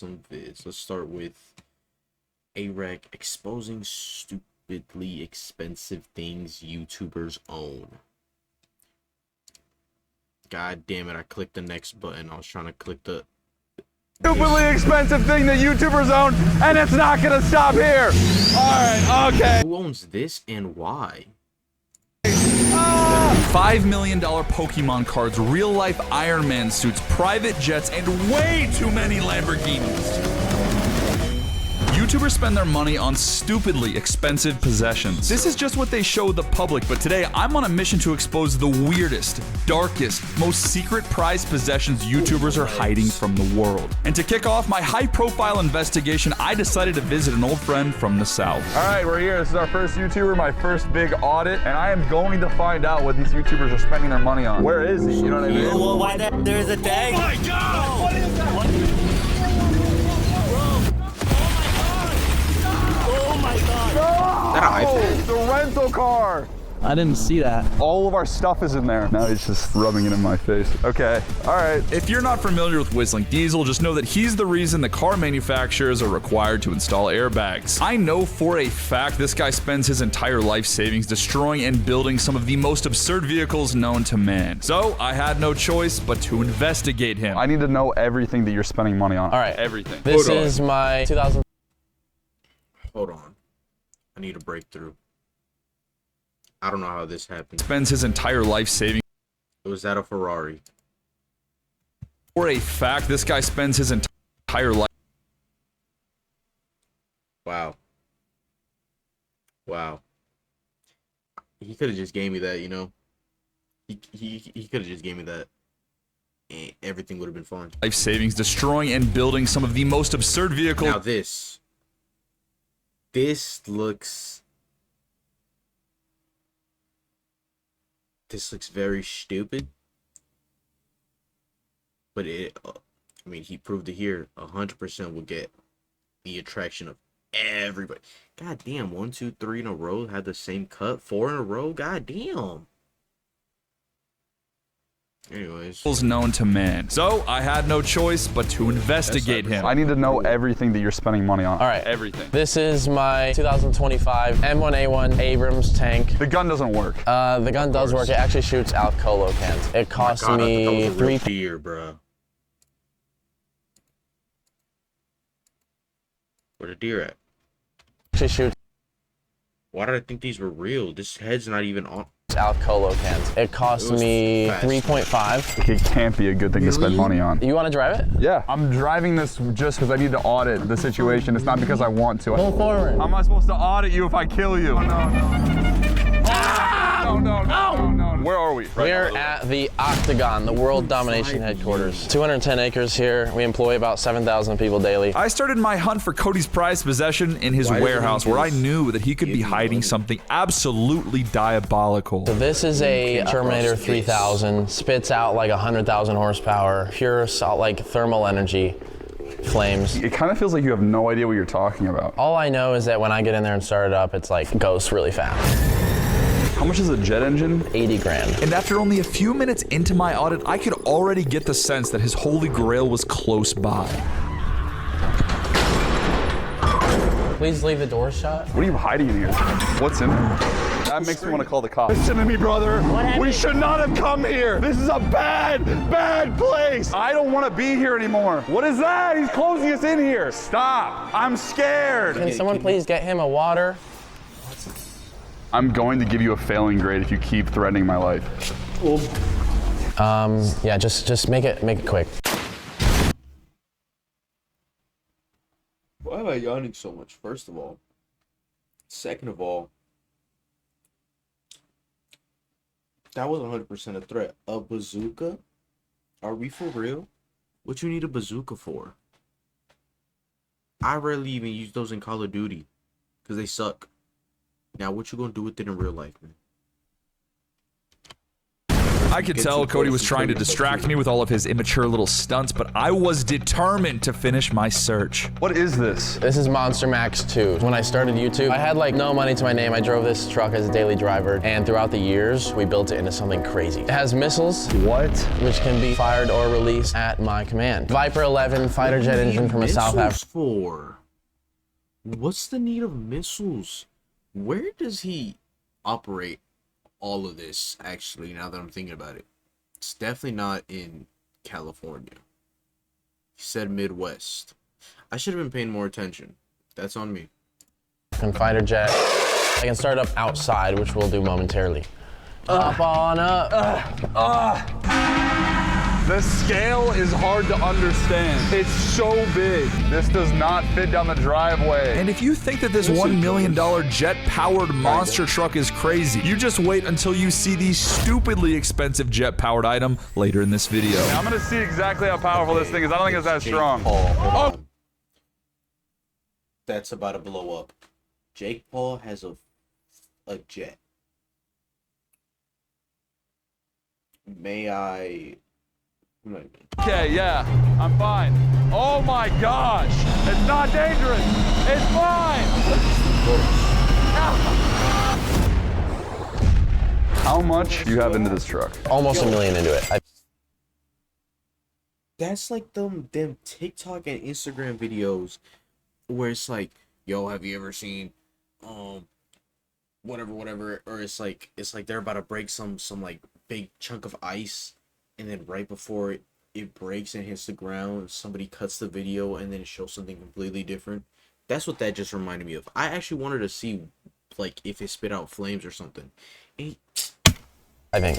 some vids. Let's start with Airrack exposing stupidly expensive things YouTubers own. God damn it, I clicked the next button. I was trying to click the Stupidly expensive thing that YouTubers own, and it's not gonna stop here. Alright, okay. Who owns this and why? $5 million Pokemon cards, real-life Iron Man suits, private jets, and way too many Lamborghinis. YouTubers spend their money on stupidly expensive possessions. This is just what they show the public, but today I'm on a mission to expose the weirdest, darkest, most secret prized possessions YouTubers are hiding from the world. And to kick off my high-profile investigation, I decided to visit an old friend from the South. Alright, we're here. This is our first YouTuber, my first big audit, and I am going to find out what these YouTubers are spending their money on. Where is he? You know what I mean? Well, why there's a tag? Oh my God! What is that? Oh my god! No! That an iPhone? The rental car! I didn't see that. All of our stuff is in there. Now he's just rubbing it in my face. Okay, alright. If you're not familiar with Whistling Diesel, just know that he's the reason the car manufacturers are required to install airbags. I know for a fact this guy spends his entire life savings destroying and building some of the most absurd vehicles known to man. So I had no choice but to investigate him. I need to know everything that you're spending money on. All right. Everything. This is my 2000. Hold on. I need a breakthrough. I don't know how this happened. Spends his entire life saving. Was that a Ferrari? For a fact, this guy spends his entire life. Wow. Wow. He could have just gave me that, you know? He could have just gave me that. And everything would have been fine. Life savings destroying and building some of the most absurd vehicles. Now this looks very stupid, but I mean, he proved it here. 100% will get the attraction of everybody. God damn, 1, 2, 3 in a row had the same cut. 4 in a row. God damn. Anyways, known to man. So I had no choice but to investigate him. I need to know everything that you're spending money on. All right. Everything. This is my 2025 M1A1 Abrams tank. The gun doesn't work. The gun does work. It actually shoots out colo cans. It cost God, I thought that me was a real $3. deer, bro. Where the deer at? Actually shoots Why did I think these were real? This head's not even on. out colo cans. It cost me fast. 3.5. It can't be a good thing to spend money on. You want to drive it? Yeah, I'm driving this just because I need to audit the situation. It's not because I want to. Pull forward. How am I supposed to audit you if I kill you? No. Where are we? We're at the Octagon, the World Domination Headquarters. 210 acres here. We employ about 7,000 people daily. I started my hunt for Cody's prized possession in his Why doesn't warehouse, he where I just knew that he could be give me hiding money? something absolutely diabolical. So this is a Terminator 3000. Spits out like 100,000 horsepower. Pure like thermal energy. Flames. It kind of feels like you have no idea what you're talking about. All I know is that when I get in there and start it up, it's like goes really fast. How much is a jet engine? 80 grand. And after only a few minutes into my audit, I could already get the sense that his holy grail was close by. Please leave the doors shut. What are you hiding in here? What's in there? That makes me want to call the cops. Listen to me, brother. We should not have come here. This is a bad place. I don't want to be here anymore. What is that? He's closing us in here. Stop. I'm scared. Can someone please get him a water? I'm going to give you a failing grade if you keep threatening my life. Yeah, just make it quick. Why am I yawning so much? First of all. Second of all. That was 100% a threat. A bazooka? Are we for real? What you need a bazooka for? I rarely even use those in Call of Duty. Because they suck. Now, what you gonna do with it in real life, man? I could tell Cody was trying to distract me with all of his immature little stunts, but I was determined to finish my search. What is this? This is Monster Max 2. When I started YouTube, I had like no money to my name. I drove this truck as a daily driver, and throughout the years, we built it into something crazy. It has missiles. What? Which can be fired or released at my command. Viper 11 fighter jet engine from a South Africa. For? What's the need of missiles? Where does he operate all of this, actually, now that I'm thinking about it? It's definitely not in California. He said Midwest. I should have been paying more attention. That's on me. And fighter jet. I can start up outside, which we'll do momentarily. Up on up. The scale is hard to understand. It's so big. This does not fit down the driveway. And if you think that this $1 million jet-powered monster truck is crazy, you just wait until you see the stupidly expensive jet-powered item later in this video. Now, I'm gonna see exactly how powerful this thing is. I don't think it's that strong. Oh! That's about to blow up. Jake Paul has a jet. May I... Okay, yeah, I'm fine. Oh my gosh, it's not dangerous. It's fine. How much do you have into this truck? Almost $1 million into it. That's like them TikTok and Instagram videos where it's like, yo, have you ever seen whatever, or it's like they're about to break some like big chunk of ice, and then right before it breaks and hits the ground, somebody cuts the video and then it shows something completely different. That's what that just reminded me of. I actually wanted to see like if it spit out flames or something. I think.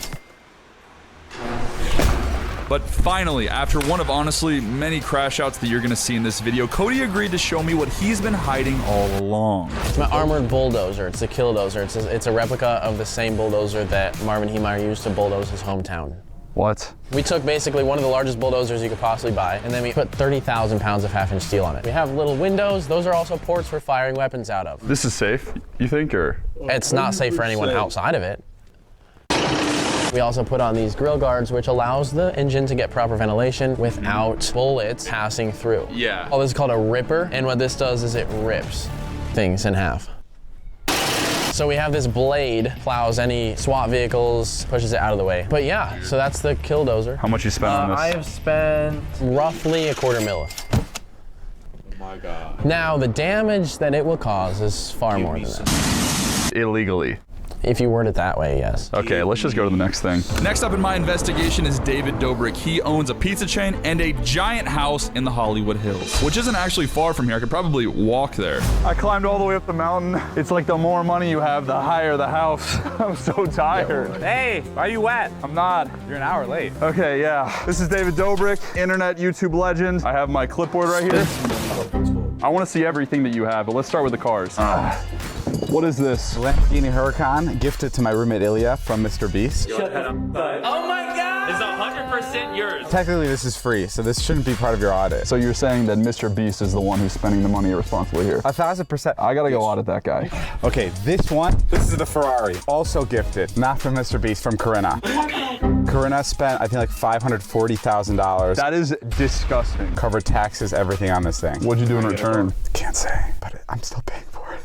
But finally, after one of honestly many crash outs that you're gonna see in this video, Cody agreed to show me what he's been hiding all along. It's my armored bulldozer. It's a killdozer. It's a replica of the same bulldozer that Marvin Heemeyer used to bulldoze his hometown. What? We took basically one of the largest bulldozers you could possibly buy, and then we put 30,000 pounds of half-inch steel on it. We have little windows. Those are also ports for firing weapons out of. This is safe, you think, or? It's not safe for anyone outside of it. We also put on these grill guards, which allows the engine to get proper ventilation without bullets passing through. Yeah. Oh, this is called a ripper, and what this does is it rips things in half. So we have this blade, plows any SWAT vehicles, pushes it out of the way. But yeah, so that's the killdozer. How much you spent on this? I have spent roughly $250,000. Oh my god. Now, the damage that it will cause is far more than that. Illegally. If you word it that way, yes. Okay, let's just go to the next thing. Next up in my investigation is David Dobrik. He owns a pizza chain and a giant house in the Hollywood Hills, which isn't actually far from here. I could probably walk there. I climbed all the way up the mountain. It's like the more money you have, the higher the house. I'm so tired. Hey, why are you wet? I'm not. You're an hour late. Okay, yeah. This is David Dobrik, internet YouTube legend. I have my clipboard right here. I want to see everything that you have, but let's start with the cars. What is this? Lamborghini Huracan, gifted to my roommate Ilya from Mr. Beast. Oh my god! It's 100% yours. Technically, this is free, so this shouldn't be part of your audit. So you're saying that Mr. Beast is the one who's spending the money irresponsibly here? 1,000%. I gotta go audit that guy. Okay, this is the Ferrari, also gifted, not from Mr. Beast, from Corinna. Corinna spent, I think, like $540,000. That is disgusting. Covered taxes, everything on this thing. What'd you do in return? Can't say, but I'm still paying for it.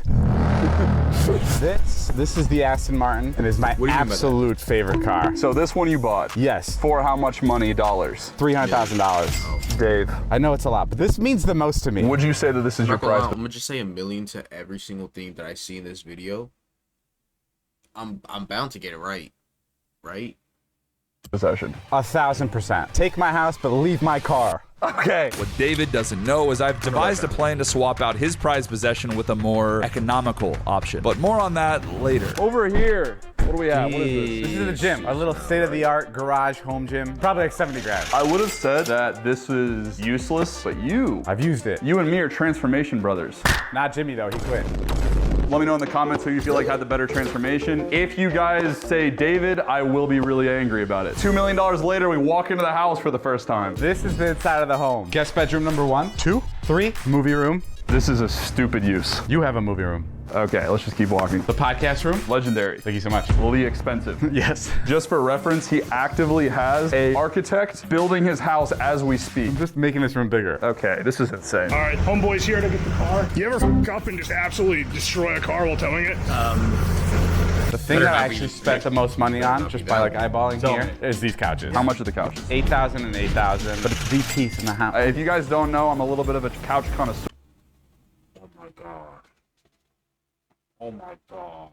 This is the Aston Martin. It is my absolute favorite car. So this one you bought? Yes. For how much money, dollars? $300,000. Dave. I know it's a lot, but this means the most to me. Would you say that this is your price? I'm gonna just say $1 million to every single thing that I see in this video. I'm bound to get it right. Right? Possession. 1,000%. Take my house, but leave my car. Okay. What David doesn't know is I've devised a plan to swap out his prized possession with a more economical option. But more on that later. Over here. What do we have? What is this? This is the gym. A little state-of-the-art garage home gym. Probably like 70 grand. I would have said that this is useless, but I've used it. you and me are transformation brothers. Not Jimmy, though. He quit. Let me know in the comments who you feel like had the better transformation. If you guys say David, I will be really angry about it. $2 million later, we walk into the house for the first time. This is the inside of the home. Guest bedroom number 1, 2, 3, movie room, This is a stupid use. You have a movie room. Okay, let's just keep walking. The podcast room? Legendary. Thank you so much. Will be expensive. Yes. Just for reference, he actively has a architect building his house as we speak. I'm just making this room bigger. Okay, this is insane. All right, homeboy's here to get the car. You ever f up and just absolutely destroy a car while towing it? The thing that I actually spent the most money on, just by like eyeballing here, is these couches. How much are the couches? 8,000 and 8,000, but it's the piece in the house. If you guys don't know, I'm a little bit of a couch connoisseur. Oh my god. Oh my god.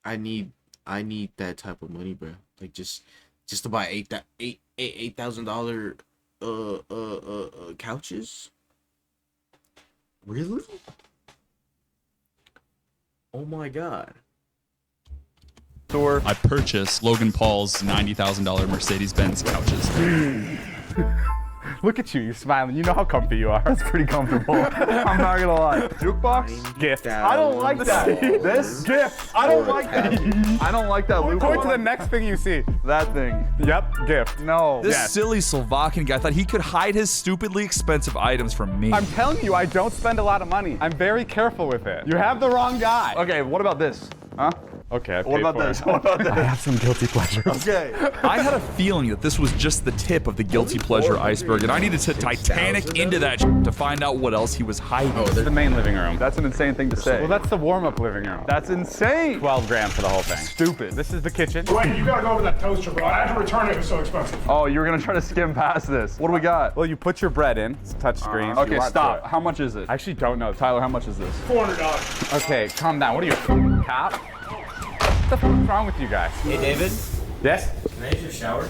I need that type of money, bro. Like just to buy $8,000 couches. Really? Oh my god. I purchased Logan Paul's $90,000 Mercedes-Benz couches. Look at you, you're smiling. You know how comfy you are. That's pretty comfortable. I'm not gonna lie. Jukebox? Gift. I don't like that. This? Gift. I don't like that. I don't like that loop. Point to the next thing you see. That thing. Yep, gift. No. This Yes. silly Slovakian guy thought he could hide his stupidly expensive items from me. I'm telling you, I don't spend a lot of money. I'm very careful with it. You have the wrong guy. Okay, what about this? Huh? Okay, I What paid about for this? it. What about this? I have some guilty pleasures. Okay. I had a feeling that this was just the tip of the guilty pleasure iceberg, and I needed to Titanic into that to find out what else he was hiding. This is the main living room. That's an insane thing to say. Well, that's the warm-up living room. That's insane. 12 grand for the whole thing. Stupid. This is the kitchen. Wait, you gotta go over that toaster, bro. I had to return it. It was so expensive. Oh, you were gonna try to skim past this. What do we got? Well, you put your bread in. It's touch screen. Okay, You want stop. to. How much is it? I actually don't know. Tyler, how much is this? $400. Okay, calm down. What are you, cop? What the f is wrong with you guys? Hey, David, Yes? can I use your shower?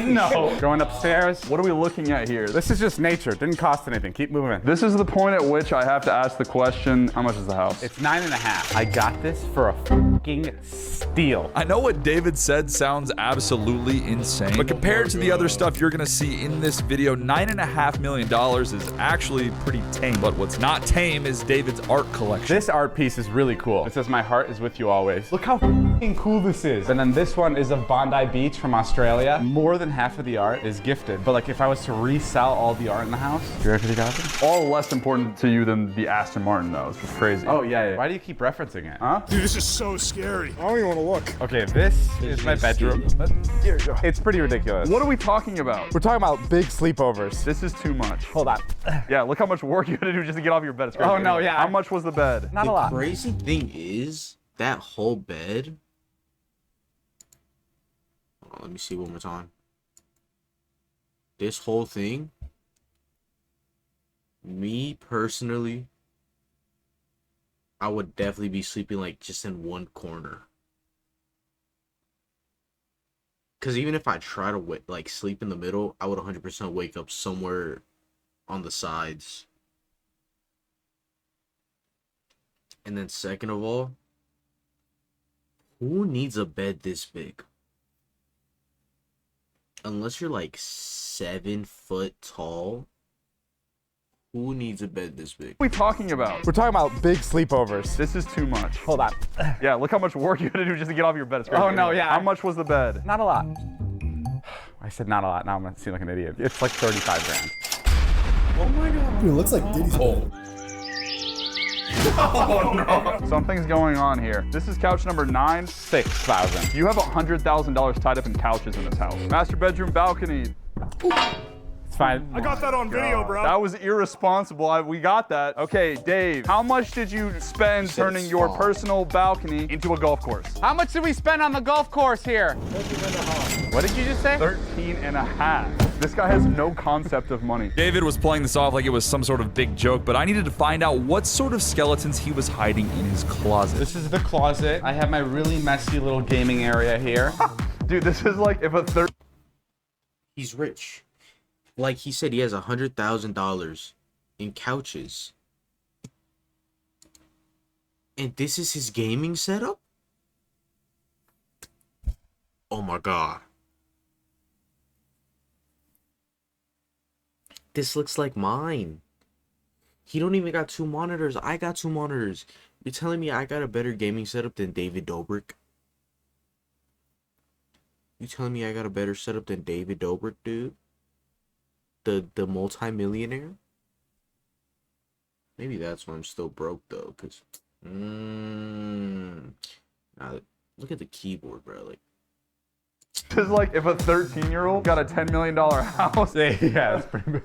No. Going upstairs. What are we looking at here? This is just nature. Didn't cost anything. Keep moving. This is the point at which I have to ask the question, how much is the house? It's 9.5. I got this for a fucking steal. I know what David said sounds absolutely insane, but compared to the other stuff you're gonna see in this video, $9.5 million is actually pretty tame. But what's not tame is David's art collection. This art piece is really cool. It says, "My heart is with you always." Look how fucking cool this is. And then this one is of Bondi Beach from Australia. More than half of the art is gifted. But like if I was to resell all the art in the house, you ready for the thousand? All less important to you than the Aston Martin, though. It's just crazy. Oh yeah. Why do you keep referencing it? Huh? Dude, this is so scary. I don't even wanna look. Okay, this is my bedroom. Here you go. It's pretty ridiculous. What are we talking about? We're talking about big sleepovers. This is too much. Hold on. Yeah, look how much work you had to do just to get off your bed. It's crazy. Oh, no, yeah. How much was the bed? Not a The lot. crazy thing is that whole bed. Hold on, let me see one more time. This whole thing, me personally, I would definitely be sleeping like just in one corner. Cause even if I try to like sleep in the middle, I would 100% wake up somewhere on the sides. And then second of all, who needs a bed this big? Unless you're like 7 foot tall, who needs a bed this big? What are we talking about? We're talking about big sleepovers. This is too much. Hold on. Yeah, look how much work you had to do just to get off your bed. It's crazy. Oh, no, yeah. How much was the bed? Not a lot. I said not a lot. Now I'm gonna seem like an idiot. It's like 35 grand. Dude, it looks like Diddy's hole. Something's going on here. This is couch number 9. 6,000. You have $100,000 tied up in couches in this house. Master bedroom balcony. It's fine. I got that on video, bro. That was irresponsible. We got that. Okay, Dave, how much did you spend turning your personal balcony into a golf course? How much did we spend on the golf course here? What did you just say? 13 and a half. This guy has no concept of money. David was playing this off like it was some sort of big joke, but I needed to find out what sort of skeletons he was hiding in his closet. This is the closet. I have my really messy little gaming area here. Dude, this is like if a He's rich. Like he said, he has $100,000 in couches. And this is his gaming setup? Oh my god. This looks like mine. He don't even got 2 monitors. I got 2 monitors. You're telling me I got a better gaming setup than David Dobrik? You telling me I got a better setup than David Dobrik, dude? the multi-millionaire. Maybe that's why I'm still broke though, cause look at the keyboard, bro. Like, It's like if a 13-year-old got a $10 million house. Yeah, that's pretty good.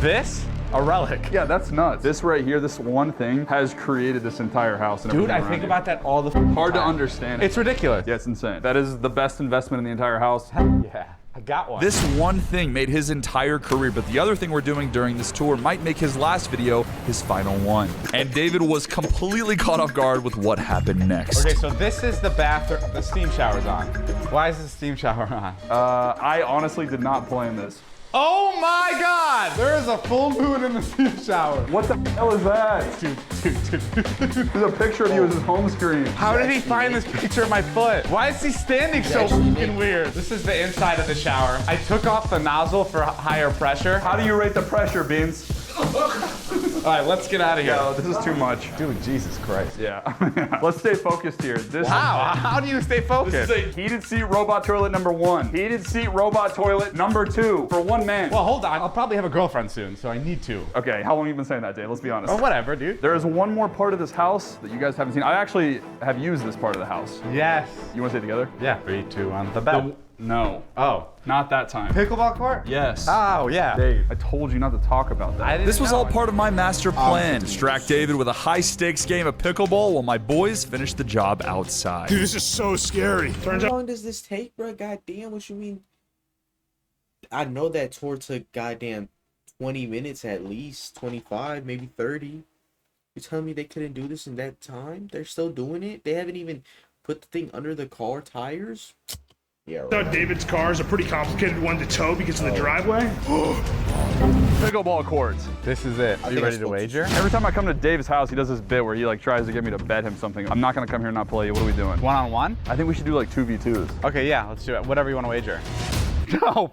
This? A relic. Yeah, that's nuts. This right here, this one thing has created this entire house. And Dude, I everything think around about that all the Hard to time. understand. It's ridiculous. Yeah, it's insane. That is the best investment in the entire house. Yeah, I got one. This one thing made his entire career, but the other thing we're doing during this tour might make his last video his final one. And David was completely caught off guard with what happened next. Okay, so this is the bathroom. The steam shower's on. Why is the steam shower on? I honestly did not plan this. Oh my God! There is a full moon in the steam shower. What the hell is that? Dude. There's a picture of you as his home screen. How did he find this picture of my foot? Why is he standing so fucking weird? This is the inside of the shower. I took off the nozzle for higher pressure. How do you rate the pressure, Beans? All right, let's get out of here. Yo, this is too much. Dude, Jesus Christ. Yeah. Let's stay focused here. This How do you stay focused? This is a heated seat robot toilet number 1. Heated seat robot toilet number 2 for one man. Well, hold on. I'll probably have a girlfriend soon, so I need to. Okay, how long have you been saying that, Dave? Let's be honest. Or whatever, dude. There is one more part of this house that you guys haven't seen. I actually have used this part of the house. Yes. You want to say it together? Yeah, 3, 2, 1, the bed. No. Oh. Not that time. Pickleball court? Yes. Oh, yeah. Dave, I told you not to talk about that. This was all part of my master plan. Distract David with a high-stakes game of pickleball while my boys finish the job outside. Dude, this is so scary. Turns how out long does this take, bro? Goddamn, what you mean? I know that tour took goddamn 20 minutes at least, 25, maybe 30. You telling me they couldn't do this in that time? They're still doing it? They haven't even put the thing under the car tires? Yeah, right. David's car is a pretty complicated one to tow because of the driveway. Pickleball courts. This is it. Are you ready to wager? Every time I come to Dave's house, he does this bit where he like tries to get me to bet him something. I'm not gonna come here and not play you. What are we doing? One-on-one? I think we should do like 2v2s. Okay, yeah, let's do it. Whatever you want to wager. No.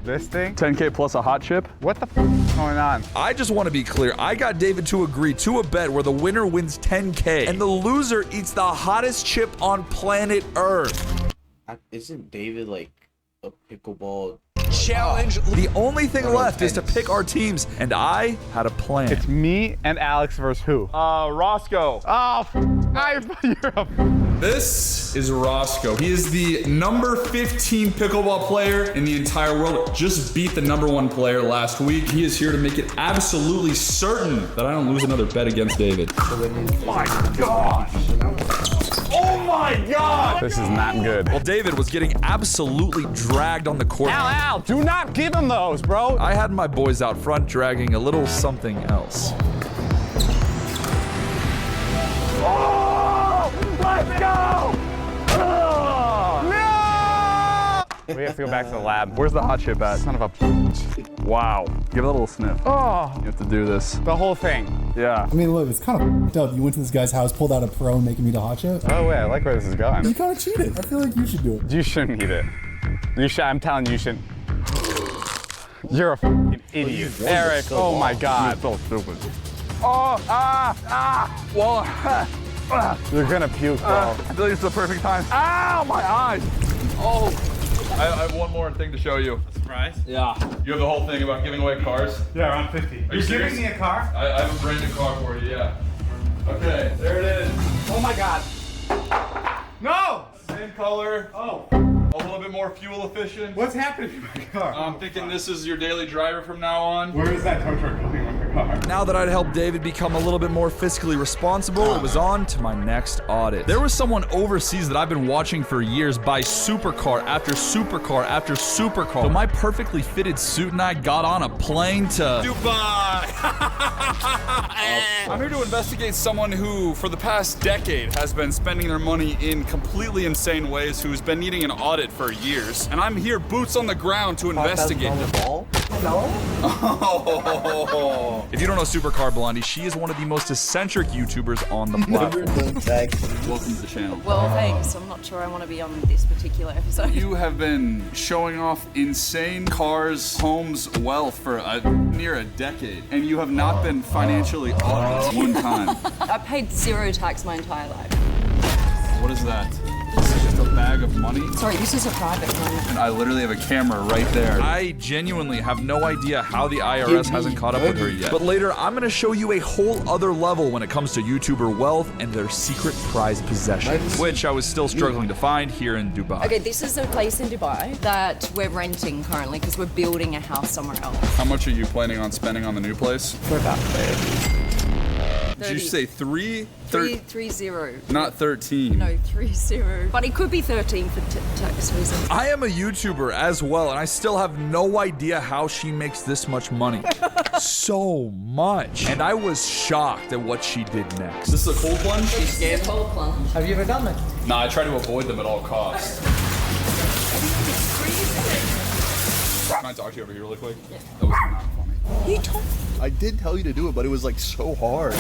This thing? 10K plus a hot chip. What the f is going on? I just want to be clear. I got David to agree to a bet where the winner wins 10K and the loser eats the hottest chip on planet Earth. Isn't David like a pickleball challenge? The only thing left is to pick our teams, and I had a plan. It's me and Alex versus who? Roscoe. Oh, you're a... This is Roscoe. He is the number 15 pickleball player in the entire world. Just beat the number 1 player last week. He is here to make it absolutely certain that I don't lose another bet against David. My gosh. Oh my God! This is not good. Well, David was getting absolutely dragged on the court. Al, do not give him those, bro. I had my boys out front dragging a little something else. Oh! Let's go! No! We have to go back to the lab. Where's the hot chip at? Son of a... Wow. Give it a little sniff. Oh. You have to do this. The whole thing. Yeah. I mean, look, it's kind of f***ed up. You went to this guy's house, pulled out a pro, and making me the hot chip. Oh, wait, I like where this is going. You kind of cheated. I feel like you should do it. You shouldn't eat it. You should. I'm telling you, you shouldn't. You're a f***ing idiot. Eric, oh my God. You're so stupid. Oh, well, You're gonna puke, bro. I feel like it's the perfect time. Ow, my eyes. Oh. I have one more thing to show you. Surprise. Yeah. You have the whole thing about giving away cars? yeah, around 50. Are you serious? Giving me a car? I have a brand new car for you, yeah. Okay, there it is. Oh my God. No! Same color. Oh. A little bit more fuel efficient. What's happening to my car? I'm thinking this is your daily driver from now on. Where is that tow truck going with the car? Now that I'd helped David become a little bit more fiscally responsible, it was on to my next audit. There was someone overseas that I've been watching for years buy supercar after supercar after supercar. So my perfectly fitted suit and I got on a plane to Dubai. I'm here to investigate someone who, for the past decade, has been spending their money in completely insane ways, who's been needing an audit for years. And I'm here, boots on the ground, to investigate them. Oh. If you don't know Supercar Blondie, she is one of the most eccentric YouTubers on the platform. Welcome to the channel. Well, thanks. I'm not sure I want to be on this particular episode. You have been showing off insane cars, homes, wealth for near a decade, and you have not been financially audited one time. I paid 0 tax my entire life. What is that? just a bag of money. Sorry, this is a private moment. And I literally have a camera right there. I genuinely have no idea how the IRS hasn't caught up with her yet. But later, I'm gonna show you a whole other level when it comes to YouTuber wealth and their secret prized possessions, which I was still struggling to find here in Dubai. Okay, this is a place in Dubai that we're renting currently because we're building a house somewhere else. How much are you planning on spending on the new place? For about 30. Did you say 3? 330. Not 13. No, 30. But it could be 13 for tax reasons. I am a YouTuber as well, and I still have no idea how she makes this much money. So much. And I was shocked at what she did next. This is a cold plunge? This is a cold plunge. Have you ever done that? Nah, I try to avoid them at all costs. Can I talk to you over here really quick? Yeah. That was not funny. You told me. I did tell you to do it, but it was like so hard.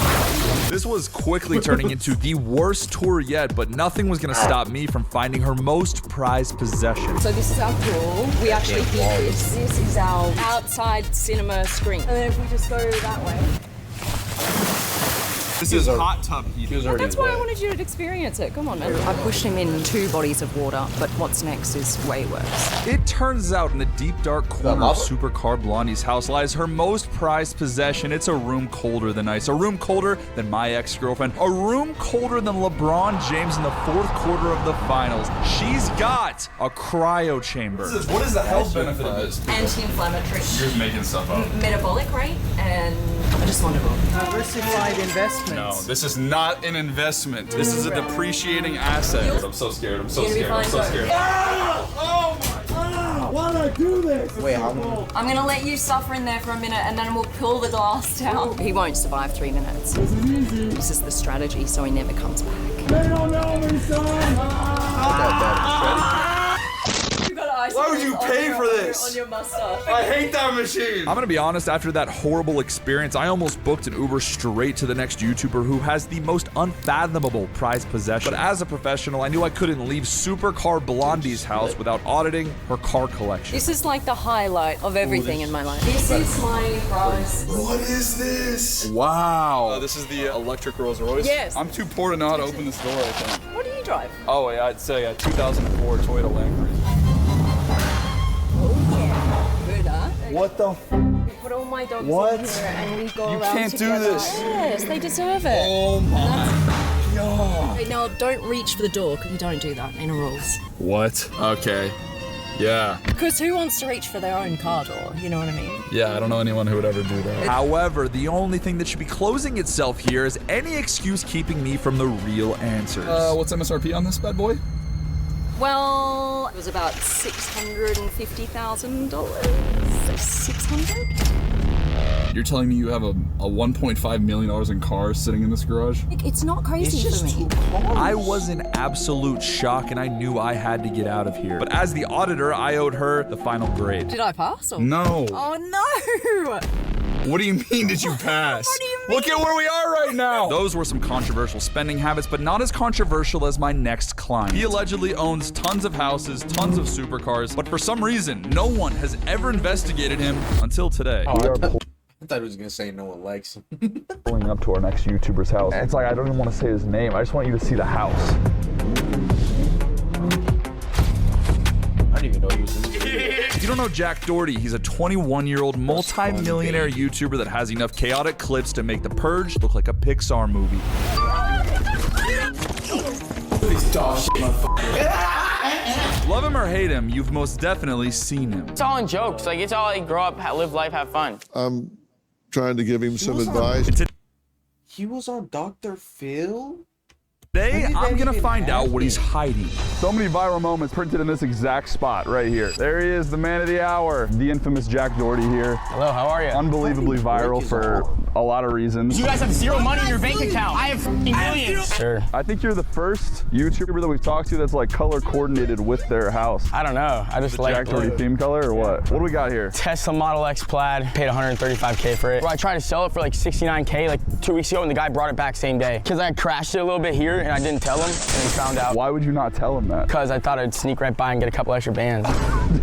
This was quickly turning into the worst tour yet, but nothing was gonna stop me from finding her most prized possession. So this is our pool. We actually did this. This is our outside cinema screen. And then if we just go that way. This is a hot tub heater. Well, that's why I wanted you to experience it. Come on, man. I pushed him in 2 bodies of water, but what's next is way worse. It turns out in the deep dark corner of Supercar Blondie's house lies her most prized possession. It's a room colder than ice, a room colder than my ex-girlfriend, a room colder than LeBron James in the 4th quarter of the finals. She's got a cryo chamber. What is the health benefit of this? Anti-inflammatory. You're making stuff up. Metabolic rate, and I just want to go. Diversified investments. No, this is not an investment. This is a depreciating asset. I'm so scared. I'm so scared. I'm so scared. Oh my God. Why'd I do this? Wait, how long? I'm gonna let you suffer in there for a minute and then we'll pull the glass down. He won't survive 3 minutes. This is easy. This is the strategy, so he never comes back. They don't know me, son. Why would you pay for this? On your mustache. I hate that machine. I'm gonna be honest, after that horrible experience, I almost booked an Uber straight to the next YouTuber who has the most unfathomable prized possession. But as a professional, I knew I couldn't leave Supercar Blondie's house without auditing her car collection. This is like the highlight of everything in my life. This is my prize. What is this? Wow. This is the electric Rolls Royce? Yes. I'm too poor to know how to open this door, I think. What do you drive? Oh, yeah, I'd say a 2004 Toyota Land Cruiser. Oh yeah. Good, huh? What the We put all my dogs in here and we go You around can't do together. this. Yes, they deserve it. Oh my God. Hey, now don't reach for the door because you don't do that in rules. What? Okay. Yeah. Because who wants to reach for their own car door? You know what I mean? Yeah, I don't know anyone who would ever do that. However, the only thing that should be closing itself here is any excuse keeping me from the real answers. What's MSRP on this bad boy? Well, it was about $650,000. 600? You're telling me you have a $1.5 million in cars sitting in this garage? It's not crazy for me. I was in absolute shock and I knew I had to get out of here. But as the auditor, I owed her the final grade. Did I pass? Or? No. Oh no! What do you mean did you pass? What do you mean? Look at where we are right now. Those were some controversial spending habits, but not as controversial as my next client. He allegedly owns tons of houses, tons of supercars, but for some reason, no one has ever investigated him until today. I thought he was gonna say no one likes him. Pulling up to our next YouTuber's house. It's like, I don't even want to say his name. I just want you to see the house. I didn't even know he was in this video. If you don't know Jack Doherty, he's a 21-year-old multi-millionaire YouTuber that has enough chaotic clips to make The Purge look like a Pixar movie. Love him or hate him, you've most definitely seen him. It's all in jokes. Like, it's all like grow up, live life, have fun. I'm trying to give him some advice. He was on Dr. Phil? Today, I'm gonna find out what he's hiding. So many viral moments printed in this exact spot right here. There he is, the man of the hour. The infamous Jack Doherty here. Hello, how are you? Unbelievably viral for a lot of reasons. You guys have zero money in your bank account. I have millions. Sure. I think you're the first YouTuber that we've talked to that's like color coordinated with their house. I don't know. I just like Jack Doherty theme color or what? What do we got here? Tesla Model X Plaid. Paid 135K for it. Bro, I tried to sell it for like 69K like 2 weeks ago and the guy brought it back same day. Cause I crashed it a little bit here and I didn't tell him and he found out. Why would you not tell him that? Cause I thought I'd sneak right by and get a couple extra bands.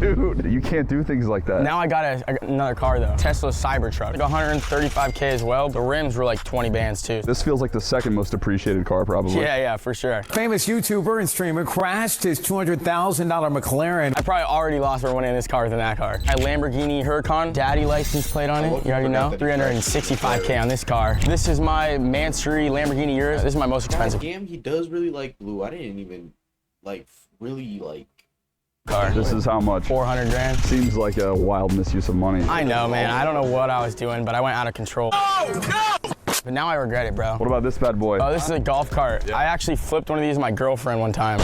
Dude, you can't do things like that. Now I got another car though. Tesla Cybertruck. Like 135K is well. The rims were like 20 bands too. This feels like the second most appreciated car probably. Yeah, for sure. Famous YouTuber and streamer crashed his $200,000 McLaren. I probably already lost more money in this car than that car. My Lamborghini Huracan, daddy license plate on it. You already know. 365K on this car. This is my Mansory Lamborghini Urus. This is my most expensive Damn, he does really like blue. I didn't even really car. This is how much? 400 grand. Seems like a wild misuse of money. I know, man. I don't know what I was doing, but I went out of control. Oh, no! But now I regret it, bro. What about this bad boy? Oh, this is a golf cart. I actually flipped one of these to my girlfriend one time.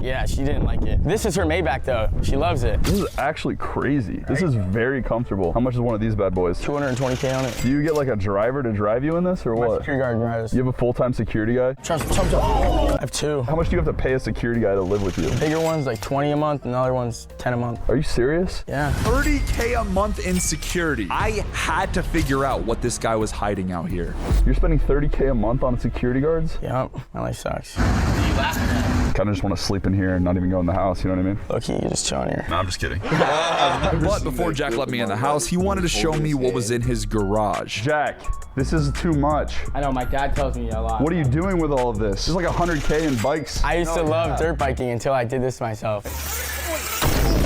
Yeah, she didn't like it. This is her Maybach though. She loves it. This is actually crazy. This is very comfortable. How much is one of these bad boys? 220K on it. Do you get like a driver to drive you in this or My what? security guard drives. You have a full-time security guy? I have 2. How much do you have to pay a security guy to live with you? Bigger one's like 20 a month, and the other one's 10 a month. Are you serious? Yeah. 30K a month in security. I had to figure out what this guy was hiding out here. You're spending 30K a month on security guards? Yep, my life sucks. Kind of just want to sleep in here and not even go in the house, you know what I mean? Okay, you're just chilling here. No, I'm just kidding. But before Jack let me in the house, he wanted to show me what was in his garage. Jack, this is too much. I know, my dad tells me a lot. What are you doing with all of this? There's like 100K in bikes. I used to love dirt biking until I did this myself.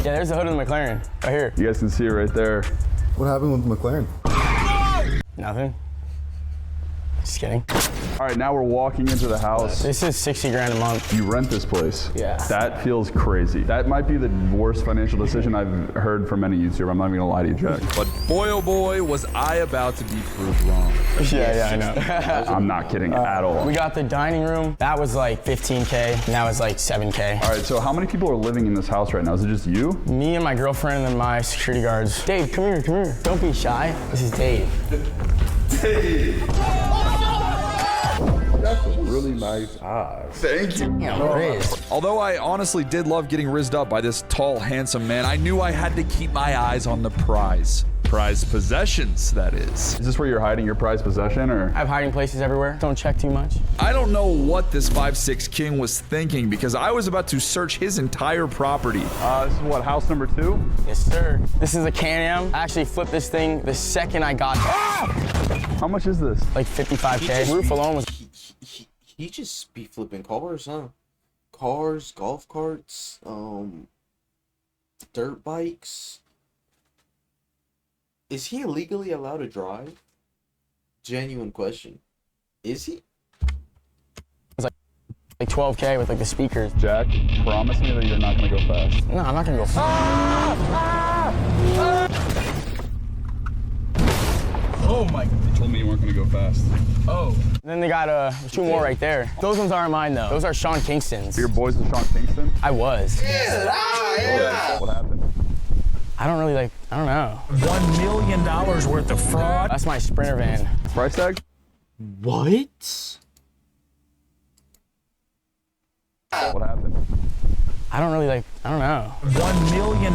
Yeah, there's the hood of the McLaren, right here. You guys can see it right there. What happened with the McLaren? Nothing. Just kidding. All right, now we're walking into the house. This is 60 grand a month. You rent this place. Yeah. That feels crazy. That might be the worst financial decision I've heard from any YouTuber. I'm not even gonna lie to you, Jack. But boy, oh boy, was I about to be proved wrong. Yeah, I know. I'm not kidding at all. We got the dining room. That was like 15K, and that was like 7K. All right, so how many people are living in this house right now? Is it just you? Me and my girlfriend and then my security guards. Dave, come here, come here. Don't be shy. This is Dave. Dave. That's really nice eyes. Thank you. Although I honestly did love getting rizzed up by this tall, handsome man, I knew I had to keep my eyes on the prize. Prized possessions, that is. Is this where you're hiding your prized possession, or? I have hiding places everywhere. Don't check too much. I don't know what this 5'6" king was thinking because I was about to search his entire property. This is what, house number 2? Yes, sir. This is a Can-Am. I actually flipped this thing the second I got it. How much is this? Like 55K. Roof alone was... He just be flipping cars, huh? Cars, golf carts, dirt bikes. Is he illegally allowed to drive? Genuine question. Is he? It's like 12K with like the speakers. Jack, promise me that you're not gonna go fast. No, I'm not gonna go fast. Oh my God. You told me you weren't gonna go fast. Oh. Then they got 2 more right there. Those ones aren't mine though. Those are Sean Kingston's. Your boys with Sean Kingston? I was. Yeah. What happened? I don't know. $1 million worth of fraud. That's my Sprinter van. Price tag? What? What happened? I don't know. $1 million.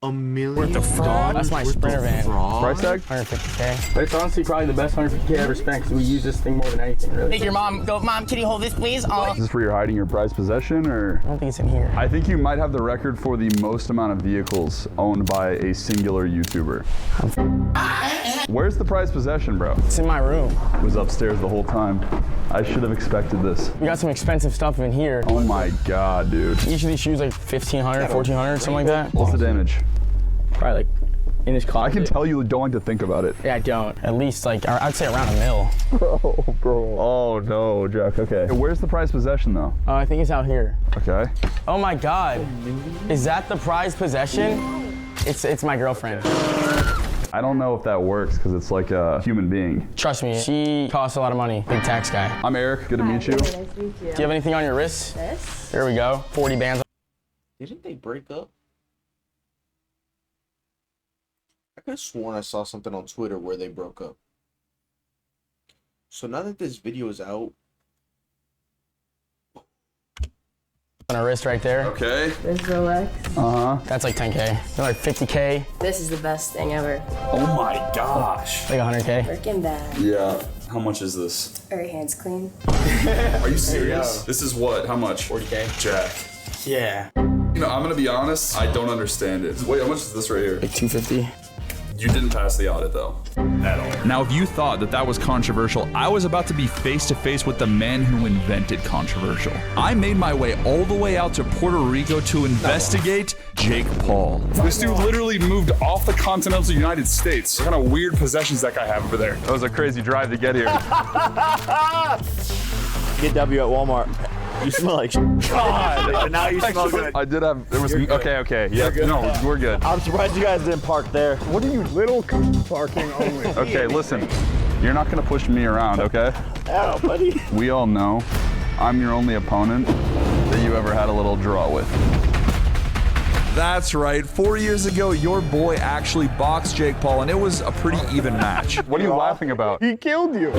$1 million Worth of fraud. That's my worth Sprinter of van. fraud? Price tag? 150K. But it's honestly probably the best 150K I ever spent because we use this thing more than anything, really. Make your mom go, Mom, can you hold this, please? Is this where you're hiding your prized possession, or? I don't think it's in here. I think you might have the record for the most amount of vehicles owned by a singular YouTuber. Where's the prized possession, bro? It's in my room. It was upstairs the whole time. I should have expected this. We got some expensive stuff in here. Oh my God, dude. Each of these shoes like 1,500, 1,400, something like that. What's the damage? Probably like in this closet. I can tell you don't like to think about it. Yeah, I don't. At least like, I'd say around $1 million. Bro. Oh no, Jack, okay. Where's the prized possession though? Oh, I think it's out here. Okay. Oh my God. Is that the prized possession? It's my girlfriend. I don't know if that works because it's like a human being. Trust me, she costs a lot of money. Big tax guy. I'm Eric, good to meet you. Nice to meet you. Do you have anything on your wrist? This? There we go. 40 bands. Didn't they break up? I could have sworn I saw something on Twitter where they broke up. So now that this video is out, On her wrist right there. Okay. This Rolex. Uh-huh. That's like 10K. They're like 50K, This is the best thing ever. Oh my gosh. like 100K. Freaking bad. Yeah. How much is this? Are your hands clean? Are you serious? This is what? How much? 40K. Jack. Yeah. You know, I'm gonna be honest, I don't understand it. Wait, how much is this right here? Like 250. You didn't pass the audit though. At all. Now, if you thought that that was controversial, I was about to be face to face with the man who invented controversial. I made my way all the way out to Puerto Rico to investigate Jake Paul. This dude literally moved off the continental United States. What kind of weird possessions that guy have over there? That was a crazy drive to get here. Get W at Walmart. You smell like God. Now you smell good. I did have, there was, okay. Yeah, no, we're good. I'm surprised you guys didn't park there. What are you, little parking only? Okay, listen, you're not gonna push me around, okay? Oh, buddy. We all know I'm your only opponent that you ever had a little draw with. That's right. 4 years ago, your boy actually boxed Jake Paul, and it was a pretty even match. What are you laughing about? He killed you.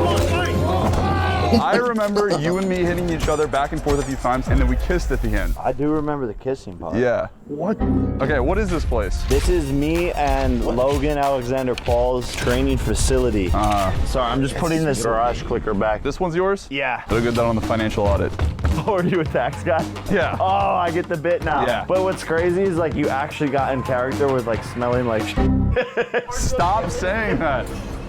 I remember you and me hitting each other back and forth a few times, and then we kissed at the end. I do remember the kissing part. Yeah. What? Okay, what is this place? This is me and Logan Alexander Paul's training facility. Sorry, I'm just putting this garage clicker back. This one's yours? Yeah. It'll get that on the financial audit. Oh, are you a tax guy? Yeah. Oh, I get the bit now. Yeah. But what's crazy is like you actually got in character with like smelling like Stop saying that.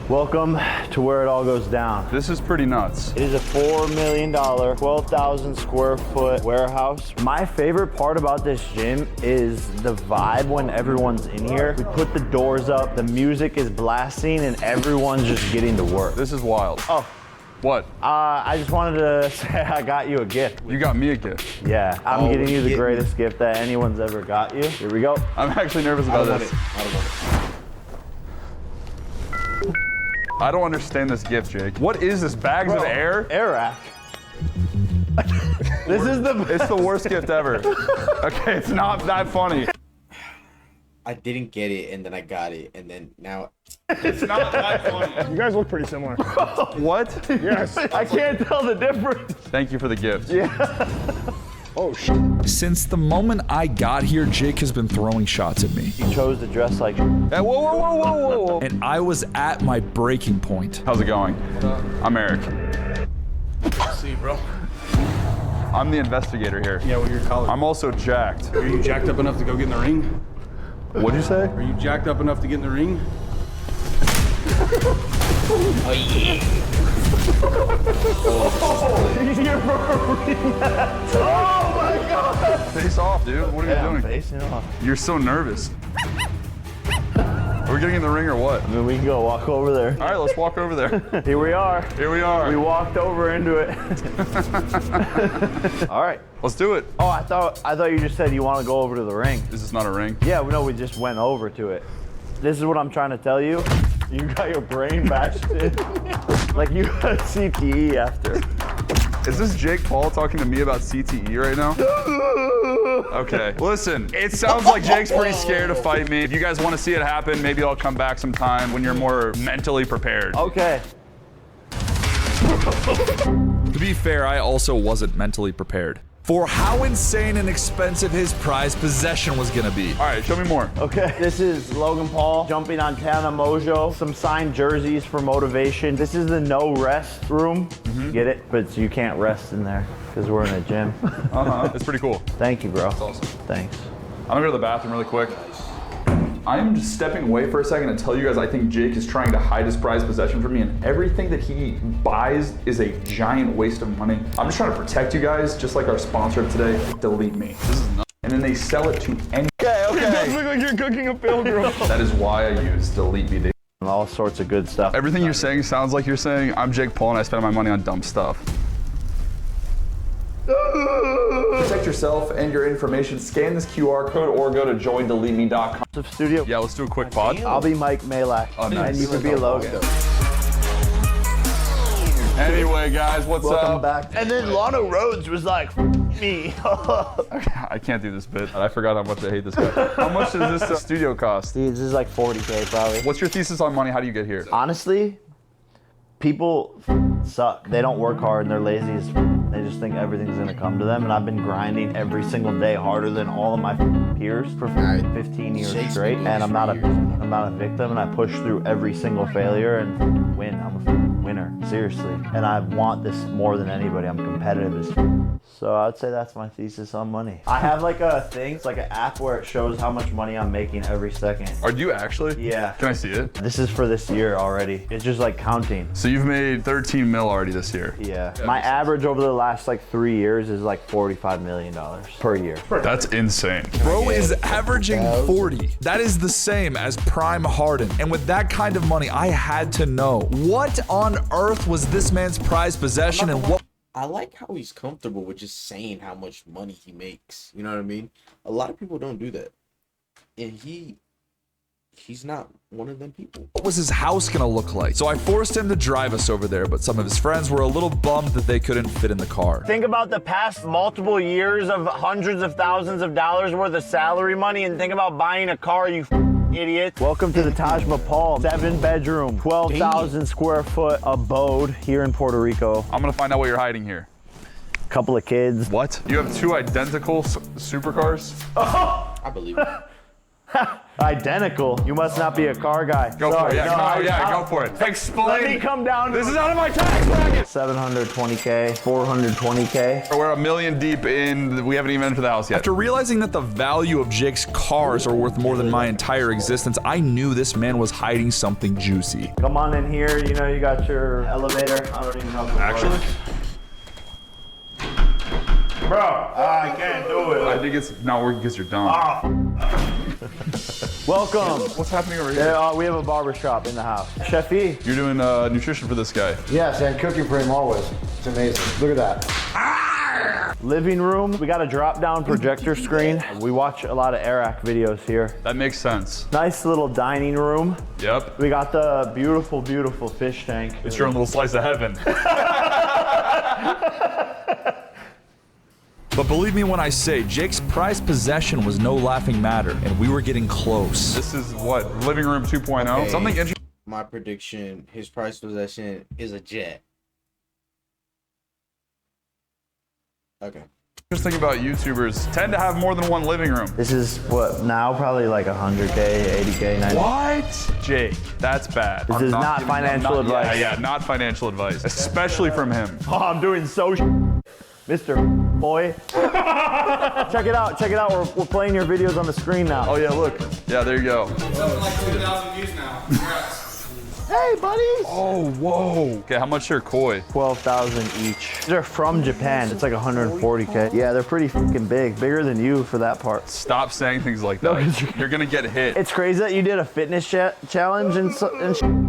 Welcome to where it all goes down. This is pretty nuts. It is a $4 million, 12,000 square foot warehouse. My favorite part about this gym is the vibe when everyone's in here. We put the doors up, the music is blasting, and everyone's just getting to work. This is wild. Oh. What? I just wanted to say I got you a gift. You got me a gift. Yeah, I'm getting you the greatest gift that anyone's ever got you. Here we go. I'm actually nervous about this. I don't understand this gift, Jake. What is this? Bags of air? Airrack. It's the worst gift ever. Okay, it's not that funny. I didn't get it, and then I got it, and then now It's not that funny. You guys look pretty similar. What? Yes. I can't tell the difference. Thank you for the gift. Yeah. Oh, shit. Since the moment I got here, Jake has been throwing shots at me. You chose to dress like. Hey, whoa. And I was at my breaking point. How's it going? I'm Eric. See, bro. I'm the investigator here. Yeah, well, you're college. I'm also jacked. Are you jacked up enough to go get in the ring? What'd you say? Are you jacked up enough to get in the ring? Oh, yeah. Oh my God! Face off, dude. What are you doing? Facing off. You're so nervous. Are we getting in the ring or what? I mean, we can go walk over there. All right, let's walk over there. Here we are. Here we are. We walked over into it. All right. Let's do it. Oh, I thought you just said you want to go over to the ring. Is this not a ring? Yeah, no, we just went over to it. This is what I'm trying to tell you. You got your brain bashed in. Like you got CTE after. Is this Jake Paul talking to me about CTE right now? Okay, listen, it sounds like Jake's pretty scared to fight me. If you guys want to see it happen, maybe I'll come back sometime when you're more mentally prepared. Okay. To be fair, I also wasn't mentally prepared for how insane and expensive his prized possession was gonna be. All right, show me more. Okay, this is Logan Paul jumping on Tana Mojo. Some signed jerseys for motivation. This is the no rest room. Get it? But you can't rest in there because we're in a gym. It's pretty cool. Thank you, bro. That's awesome. Thanks. I'm gonna go to the bathroom really quick. I'm just stepping away for a second to tell you guys I think Jake is trying to hide his prized possession from me, and everything that he buys is a giant waste of money. I'm just trying to protect you guys, just like our sponsor of today, Delete Me. This is nuts. And then they sell it to any. It does look like you're cooking a pilgrim. That is why I use Delete Me. All sorts of good stuff. Everything you're saying sounds like you're saying I'm Jake Paul and I spend my money on dumb stuff. Protect yourself and your information. Scan this QR code or go to joindeleteme.com. Studio. Yeah, let's do a quick pod. I'll be Mike Malak. Oh, nice. And you can be Logan. Anyway, guys, what's Welcome up? back. And then Lana Rhodes was like, me. I can't do this bit. I forgot how much I hate this guy. How much does this studio cost? Dude, this is like 40K probably. What's your thesis on money? How do you get here? Honestly, people suck. They don't work hard and they're lazy as They just think everything's gonna come to them, and I've been grinding every single day harder than all of my peers for 15 years straight, and I'm not a victim, and I push through every single failure and win. I'm a winner, seriously. And I want this more than anybody. I'm competitive as so I'd say that's my thesis on money. I have like a thing, it's like an app where it shows how much money I'm making every second. Are you actually? Yeah. Can I see it? This is for this year already. It's just like counting. So you've made 13 mil already this year. Yeah. My average over the last like 3 years is like $45 million per year. That's insane. Bro is averaging 40. That is the same as Prime Harden. And with that kind of money, I had to know, what on earth was this man's prized possession and what? I like how he's comfortable with just saying how much money he makes. You know what I mean? A lot of people don't do that. And he's not one of them people. What was his house gonna look like? So I forced him to drive us over there, but some of his friends were a little bummed that they couldn't fit in the car. Think about the past multiple years of hundreds of thousands of dollars worth of salary money and think about buying a car, you idiot. Welcome to the Taj Mahal, 7-bedroom, 12,000 square foot abode here in Puerto Rico. I'm gonna find out what you're hiding here. Couple of kids. What? You have 2 identical supercars? I believe it. Identical. You must not be a car guy. Go for it. Yeah, go for it. Explain. Let me come down. This is out of my tax bracket. 720K, 420K. We're a million deep in. We haven't even entered the house yet. After realizing that the value of Jake's cars are worth more than my entire existence, I knew this man was hiding something juicy. Come on in here. You know you got your elevator. I don't even know if it Actually? works. Bro, I can't do it. I think it's not working because you're dumb. Welcome. What's happening over here? Yeah, we have a barber shop in the house. Chef-y. You're doing nutrition for this guy. Yes, and cooking for him always. It's amazing. Look at that. Living room. We got a drop-down projector screen. We watch a lot of Airrack videos here. That makes sense. Nice little dining room. Yep. We got the beautiful, beautiful fish tank. It's your own little slice of heaven. But believe me when I say, Jake's prized possession was no laughing matter, and we were getting close. This is what? Living room 2.0? Okay. Something interesting. My prediction, his prized possession is a jet. Okay. Interesting about YouTubers tend to have more than one living room. This is what now probably like 100K, 80K, 90K. What? Jake, that's bad. This is not financial advice. Yeah, not financial advice, especially from him. Oh, I'm doing so Mr. Boy. Check it out, we're playing your videos on the screen now. Oh yeah, look. Yeah, there you go. Something like 2,000 views now. Congrats. Hey, buddies. Oh, whoa. Okay, how much are koi? 12,000 each. They're from Japan. It's like 140K. Yeah, they're pretty fucking big. Bigger than you for that part. Stop saying things like that. You're gonna get hit. It's crazy that you did a fitness challenge and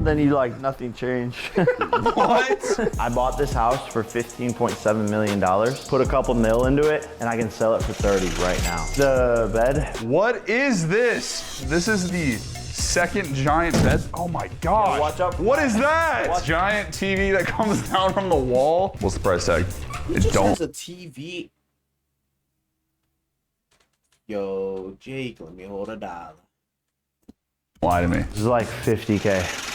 then you like nothing changed. What? I bought this house for $15.7 million. Put a couple mil into it and I can sell it for 30 right now. The bed. What is this? This is the second giant bed. Oh my god. Yeah, watch out. What is that? Giant TV that comes down from the wall. What's the price tag? He just has a TV. Yo, Jake, let me hold $1. Lie to me. This is like 50K.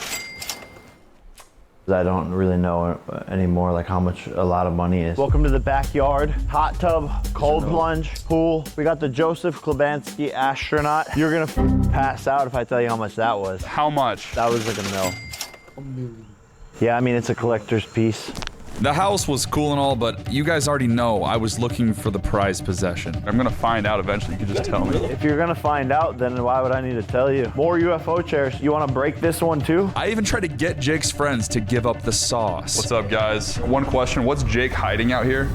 I don't really know anymore like how much a lot of money is. Welcome to the backyard. Hot tub, cold plunge, pool. We got the Joseph Klebanski astronaut. You're gonna pass out if I tell you how much that was. How much? That was like a mil. Yeah, I mean, it's a collector's piece. The house was cool and all, but you guys already know I was looking for the prized possession. I'm gonna find out eventually. You can just tell me. If you're gonna find out, then why would I need to tell you? More UFO chairs. You wanna break this one too? I even tried to get Jake's friends to give up the sauce. What's up, guys? One question. What's Jake hiding out here?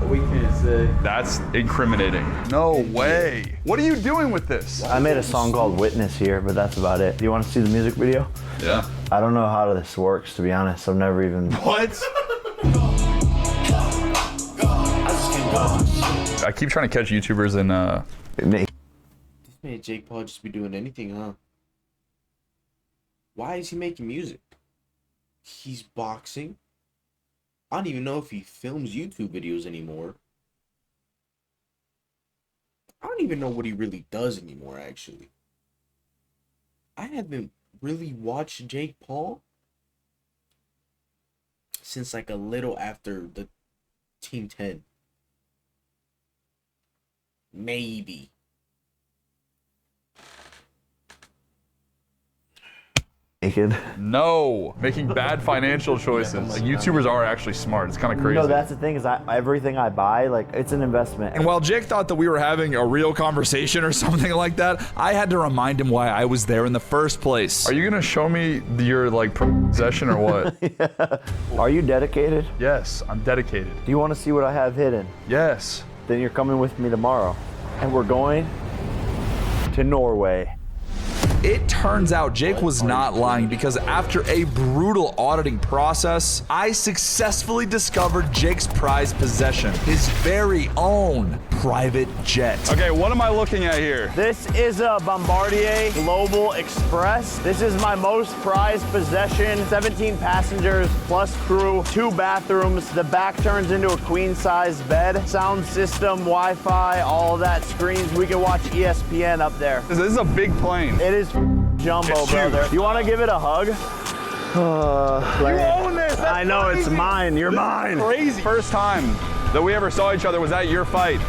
We can't say. That's incriminating. No way. What are you doing with this? I made a song called Witness here, but that's about it. Do you want to see the music video? Yeah. I don't know how this works, to be honest. I've never even... What? I keep trying to catch YouTubers in This man Jake Paul just be doing anything, huh? Why is he making music? He's boxing. I don't even know if he films YouTube videos anymore. I don't even know what he really does anymore, actually. I haven't really watched Jake Paul since like a little after the Team 10. Maybe. naked. No, making bad financial choices. Like, YouTubers are actually smart. It's kind of crazy. No, that's the thing is everything I buy, like it's an investment. And while Jake thought that we were having a real conversation or something like that, I had to remind him why I was there in the first place. Are you gonna show me your like possession or what? Yeah. Are you dedicated? Yes, I'm dedicated. Do you want to see what I have hidden? Yes. Then you're coming with me tomorrow. And we're going to Norway. It turns out Jake was not lying, because after a brutal auditing process, I successfully discovered Jake's prized possession, his very own private jet. Okay, what am I looking at here? This is a Bombardier Global Express. This is my most prized possession. 17 passengers plus crew, 2 bathrooms. The back turns into a queen size bed. Sound system, Wi-Fi, all that, screens. We can watch ESPN up there. This is a big plane. It is jumbo, brother. You want to give it a hug? You own this. That's I know, crazy. it's mine. You're mine. Crazy. First time that we ever saw each other was at your fight,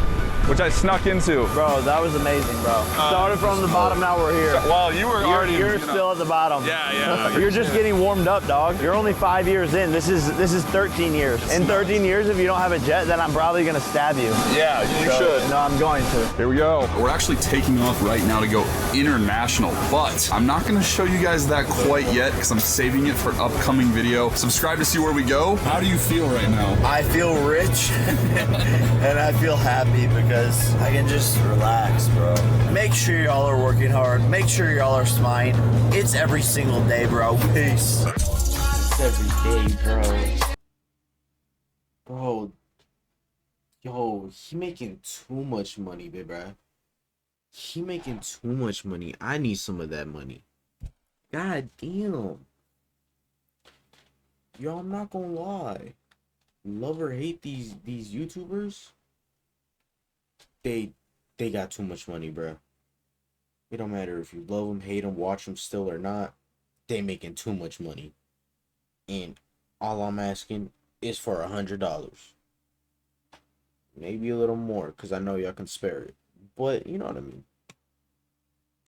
which I snuck into. Bro, that was amazing, bro. Started from the bottom, now we're here. Well, you were already. You're still at the bottom. Yeah. You're just getting warmed up, dog. You're only 5 years in. This is 13 years. In 13 years, if you don't have a jet, then I'm probably gonna stab you. Yeah, you should. No, I'm going to. Here we go. We're actually taking off right now to go international, but I'm not gonna show you guys that quite yet because I'm saving it for an upcoming video. Subscribe to see where we go. How do you feel right now? I feel rich and I feel happy because I can just relax, bro. Make sure y'all are working hard. Make sure y'all are smiling. It's every single day, bro. Peace. It's every day, bro. Bro. Yo, he making too much money, baby, bro. He making too much money. I need some of that money. God damn. Yo, I'm not gonna lie. Love or hate these YouTubers. They got too much money, bro. It don't matter if you love them, hate them, watch them still or not. They making too much money. And all I'm asking is for $100. Maybe a little more, because I know y'all can spare it. But you know what I mean.